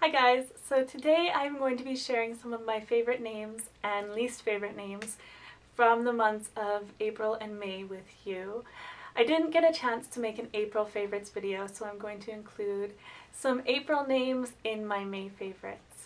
Hi guys, so today I'm going to be sharing some of my favorite names and least favorite names from the months of April and May with you. I didn't get a chance to make an April favorites video, so I'm going to include some April names in my May favorites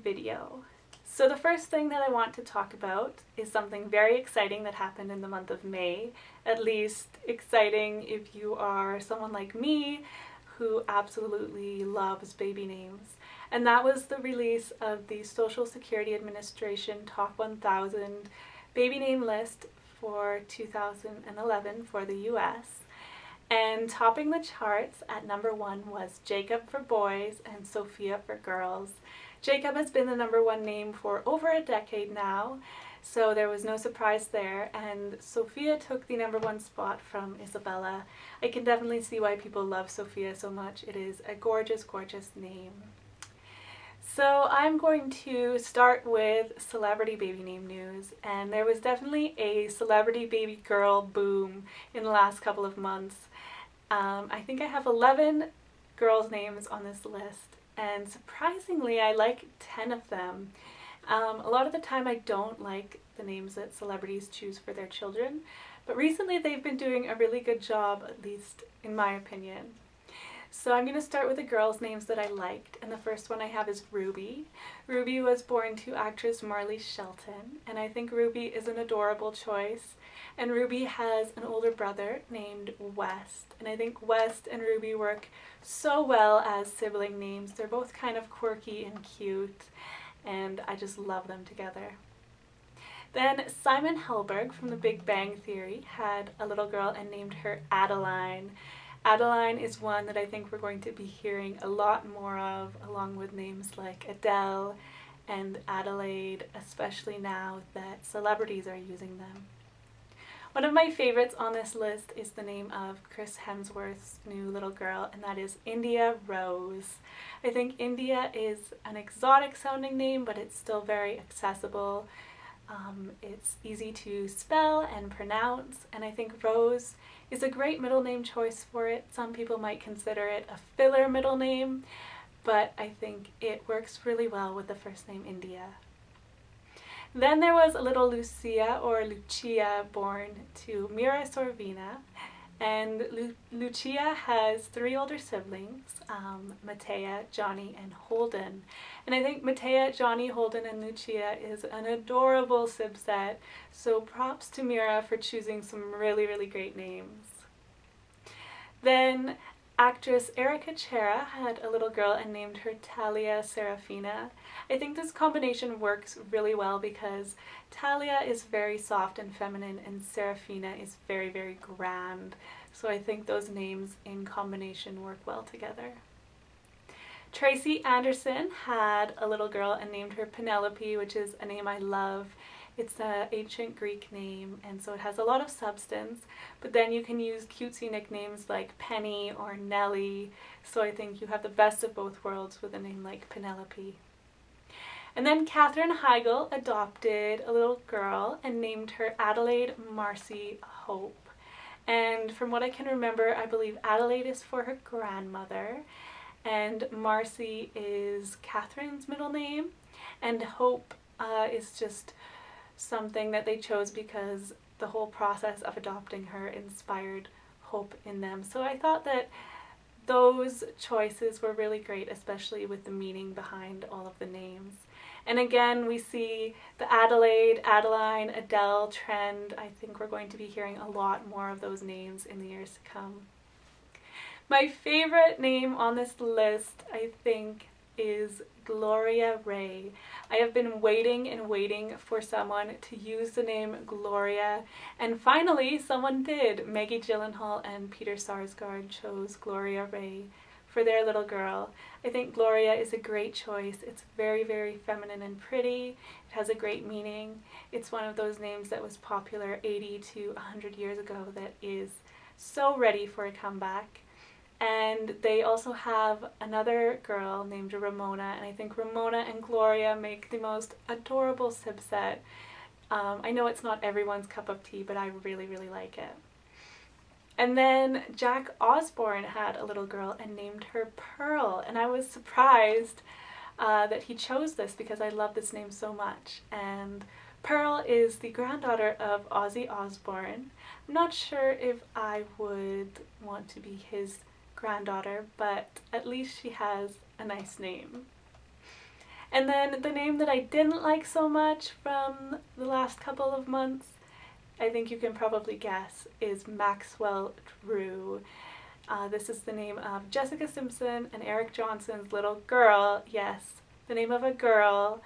video. So the first thing that I want to talk about is something very exciting that happened in the month of May, at least exciting if you are someone like me who absolutely loves baby names. And that was the release of the Social Security Administration Top 1000 baby name list for 2011 for the US. And topping the charts at #1 was Jacob for boys and Sophia for girls. Jacob has been the #1 name for over a decade now, so there was no surprise there, and Sophia took the #1 spot from Isabella. I can definitely see why people love Sophia so much. It is a gorgeous, gorgeous name. So I'm going to start with celebrity baby name news, and there was definitely a celebrity baby girl boom in the last couple of months. I think I have 11 girls' names on this list, and surprisingly I like 10 of them. A lot of the time I don't like the names that celebrities choose for their children, but recently they've been doing a really good job, at least in my opinion. So I'm going to start with the girls' names that I liked, and the first one I have is Ruby. Ruby was born to actress Marley Shelton, and I think Ruby is an adorable choice. And Ruby has an older brother named West, and I think West and Ruby work so well as sibling names. They're both kind of quirky and cute, and I just love them together. Then Simon Helberg from The Big Bang Theory had a little girl and named her Adeline. Adeline is one that I think we're going to be hearing a lot more of, along with names like Adele and Adelaide, especially now that celebrities are using them. One of my favorites on this list is the name of Chris Hemsworth's new little girl, and that is India Rose. I think India is an exotic sounding name, but it's still very accessible. It's easy to spell and pronounce, and I think Rose is a great middle name choice for it. Some people might consider it a filler middle name, but I think it works really well with the first name India. Then there was a little Lucia or Lucia born to Mira Sorvina, and Lucia has 3 older siblings, Matea, Johnny, and Holden. And I think Matea, Johnny, Holden, and Lucia is an adorable sib set, so props to Mira for choosing some really, really great names. Then actress Erica Chera had a little girl and named her Talia Serafina. I think this combination works really well because Talia is very soft and feminine and Serafina is very, very grand. So I think those names in combination work well together. Tracy Anderson had a little girl and named her Penelope, which is a name I love. It's an ancient Greek name, and so it has a lot of substance, but then you can use cutesy nicknames like Penny or Nellie, so I think you have the best of both worlds with a name like Penelope. And then Katherine Heigl adopted a little girl and named her Adelaide Marcy Hope. And from what I can remember, I believe Adelaide is for her grandmother, and Marcy is Catherine's middle name, and Hope is just something that they chose because the whole process of adopting her inspired hope in them. So I thought that those choices were really great, especially with the meaning behind all of the names. And again, we see the Adelaide, Adeline, Adele trend. I think we're going to be hearing a lot more of those names in the years to come. My favorite name on this list, I think, is Gloria Ray. I have been waiting and waiting for someone to use the name Gloria, and finally someone did. Maggie Gyllenhaal and Peter Sarsgaard chose Gloria Ray for their little girl. I think Gloria is a great choice. It's very, very feminine and pretty. It has a great meaning. It's one of those names that was popular 80 to 100 years ago that is so ready for a comeback. And they also have another girl named Ramona, and I think Ramona and Gloria make the most adorable sib set. I know it's not everyone's cup of tea, but I really, really like it. And then Jack Osbourne had a little girl and named her Pearl, and I was surprised that he chose this because I love this name so much. And Pearl is the granddaughter of Ozzy Osbourne. I'm not sure if I would want to be his granddaughter, but at least she has a nice name. And then the name that I didn't like so much from the last couple of months, I think you can probably guess, is Maxwell Drew. This is the name of Jessica Simpson and Eric Johnson's little girl. Yes, the name of a girl.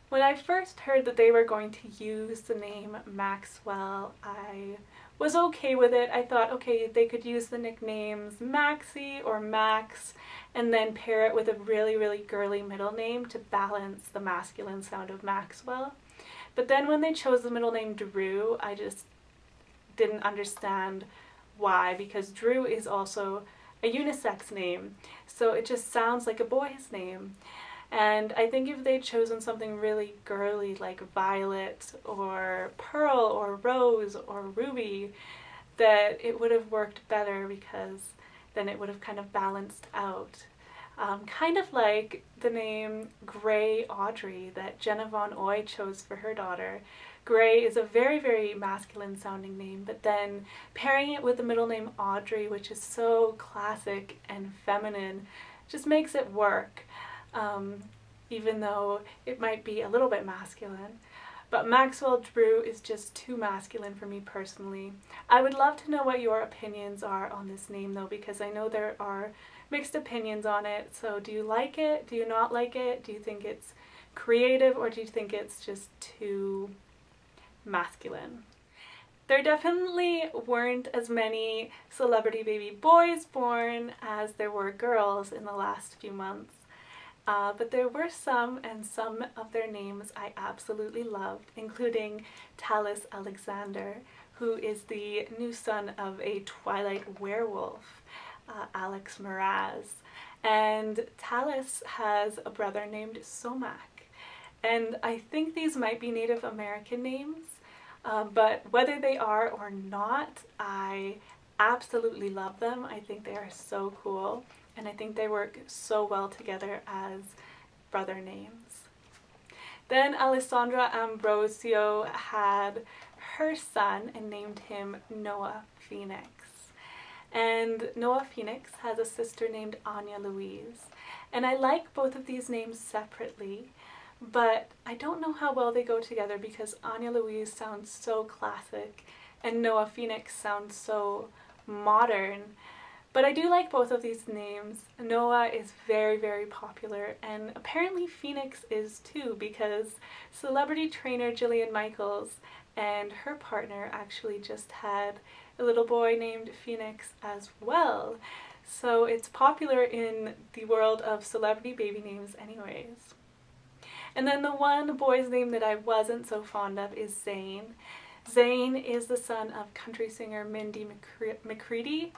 When I first heard that they were going to use the name Maxwell, I was okay with it. I thought, okay, they could use the nicknames Maxie or Max and then pair it with a really, really girly middle name to balance the masculine sound of Maxwell. But then when they chose the middle name Drew, I just didn't understand why, because Drew is also a unisex name, so it just sounds like a boy's name. And I think if they'd chosen something really girly like Violet or Pearl or Rose or Ruby, that it would have worked better, because then it would have kind of balanced out. Kind of like the name Gray Audrey that Jenna Von Oy chose for her daughter. Gray is a very, very masculine sounding name, but then pairing it with the middle name Audrey, which is so classic and feminine, just makes it work. Even though it might be a little bit masculine. But Maxwell Drew is just too masculine for me personally. I would love to know what your opinions are on this name though, because I know there are mixed opinions on it. So do you like it? Do you not like it? Do you think it's creative, or do you think it's just too masculine? There definitely weren't as many celebrity baby boys born as there were girls in the last few months. But there were some, and some of their names I absolutely loved, including Talis Alexander, who is the new son of a Twilight werewolf, Alex Mraz. And Talis has a brother named Somak. And I think these might be Native American names, but whether they are or not, I absolutely love them. I think they are so cool. And I think they work so well together as brother names. Then Alessandra Ambrosio had her son and named him Noah Phoenix. And Noah Phoenix has a sister named Anya Louise. And I like both of these names separately, but I don't know how well they go together, because Anya Louise sounds so classic and Noah Phoenix sounds so modern. But I do like both of these names. Noah is very, very popular, and apparently Phoenix is too, because celebrity trainer Jillian Michaels and her partner actually just had a little boy named Phoenix as well. So it's popular in the world of celebrity baby names anyways. And then the one boy's name that I wasn't so fond of is Zane. Zane is the son of country singer Mindy McCready.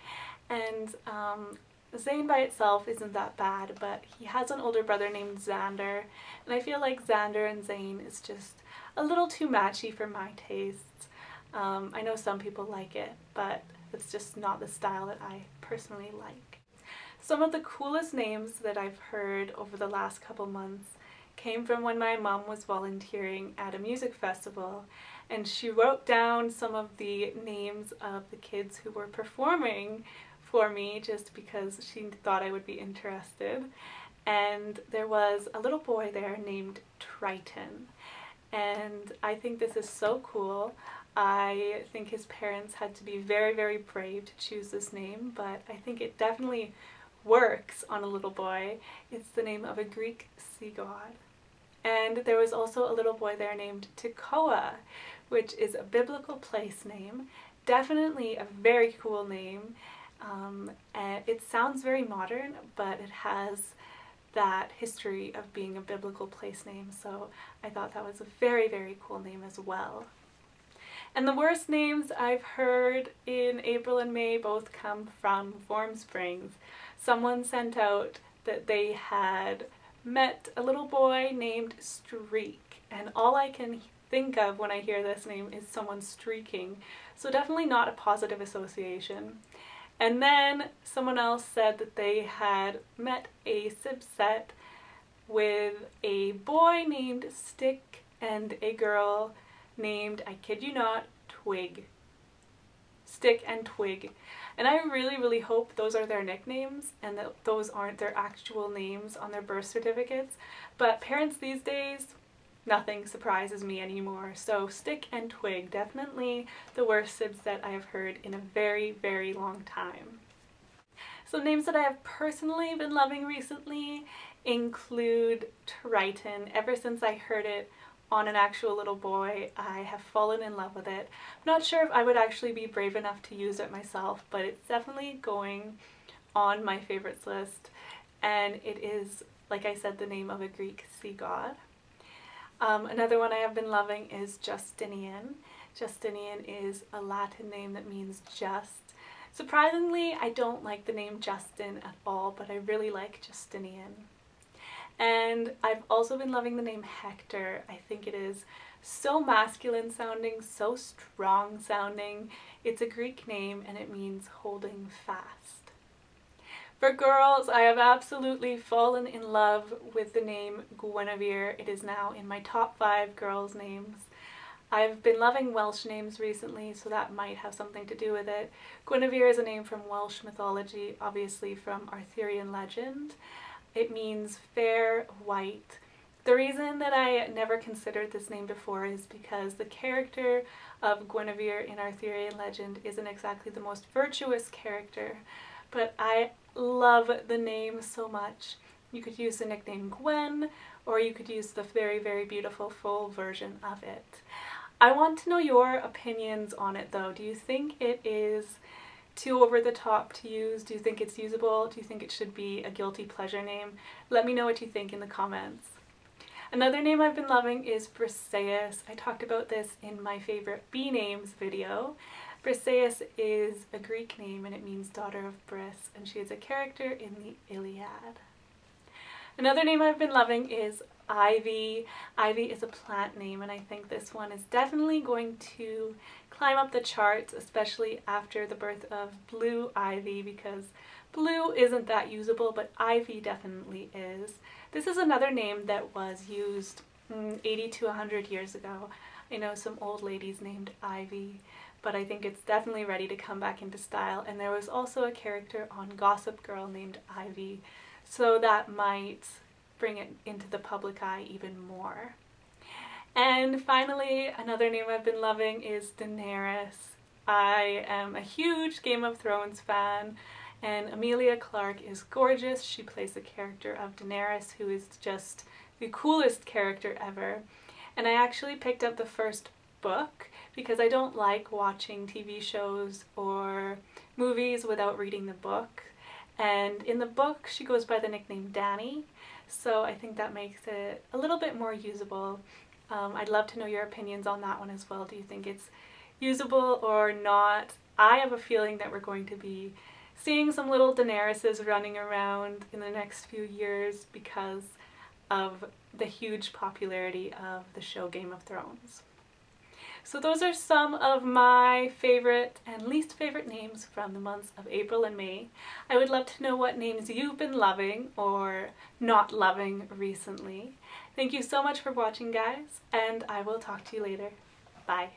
And Zane by itself isn't that bad, but he has an older brother named Xander, and I feel like Xander and Zane is just a little too matchy for my tastes. I know some people like it, but it's just not the style that I personally like. Some of the coolest names that I've heard over the last couple months came from when my mom was volunteering at a music festival, and she wrote down some of the names of the kids who were performing for me just because she thought I would be interested. And there was a little boy there named Triton, and I think this is so cool. I think his parents had to be very, very brave to choose this name, but I think it definitely works on a little boy. It's the name of a Greek sea god. And there was also a little boy there named Tekoa, which is a biblical place name. Definitely a very cool name. And it sounds very modern, but it has that history of being a biblical place name, so I thought that was a very, very cool name as well. And the worst names I've heard in April and May both come from Warm Springs. Someone sent out that they had met a little boy named Streak, and all I can think of when I hear this name is someone streaking, so definitely not a positive association. And then someone else said that they had met a Sibset with a boy named Stick and a girl named, I kid you not, Twig. Stick and Twig. And I really hope those are their nicknames and that those aren't their actual names on their birth certificates. But parents these days, nothing surprises me anymore. So Stick and Twig, definitely the worst sibs that I have heard in a very long time. So names that I have personally been loving recently include Triton. Ever since I heard it on an actual little boy, I have fallen in love with it. I'm not sure if I would actually be brave enough to use it myself, but it's definitely going on my favorites list, and it is, like I said, the name of a Greek sea god. Another one I have been loving is Justinian. Justinian is a Latin name that means just. Surprisingly, I don't like the name Justin at all, but I really like Justinian. And I've also been loving the name Hector. I think it is so masculine sounding, so strong sounding. It's a Greek name and it means holding fast. For girls, I have absolutely fallen in love with the name Guinevere. It is now in my top 5 girls' names. I've been loving Welsh names recently, so that might have something to do with it. Guinevere is a name from Welsh mythology, obviously from Arthurian legend. It means fair, white. The reason that I never considered this name before is because the character of Guinevere in Arthurian legend isn't exactly the most virtuous character, but I love the name so much. You could use the nickname Gwen, or you could use the very beautiful full version of it. I want to know your opinions on it though. Do you think it is too over the top to use? Do you think it's usable? Do you think it should be a guilty pleasure name? Let me know what you think in the comments. Another name I've been loving is Briseis. I talked about this in my favorite bee names video. Briseis is a Greek name and it means daughter of Bris, and she is a character in the Iliad. Another name I've been loving is Ivy. Ivy is a plant name, and I think this one is definitely going to climb up the charts, especially after the birth of Blue Ivy, because Blue isn't that usable, but Ivy definitely is. This is another name that was used 80 to 100 years ago. I know some old ladies named Ivy, but I think it's definitely ready to come back into style, and there was also a character on Gossip Girl named Ivy, so that might bring it into the public eye even more. And finally, another name I've been loving is Daenerys. I am a huge Game of Thrones fan, and Emilia Clarke is gorgeous. She plays the character of Daenerys, who is just the coolest character ever. And I actually picked up the first book because I don't like watching TV shows or movies without reading the book. And in the book, she goes by the nickname Dany, so I think that makes it a little bit more usable. I'd love to know your opinions on that one as well. Do you think it's usable or not? I have a feeling that we're going to be seeing some little Daeneryses running around in the next few years because of the huge popularity of the show Game of Thrones. So those are some of my favorite and least favorite names from the months of April and May. I would love to know what names you've been loving or not loving recently. Thank you so much for watching, guys, and I will talk to you later. Bye.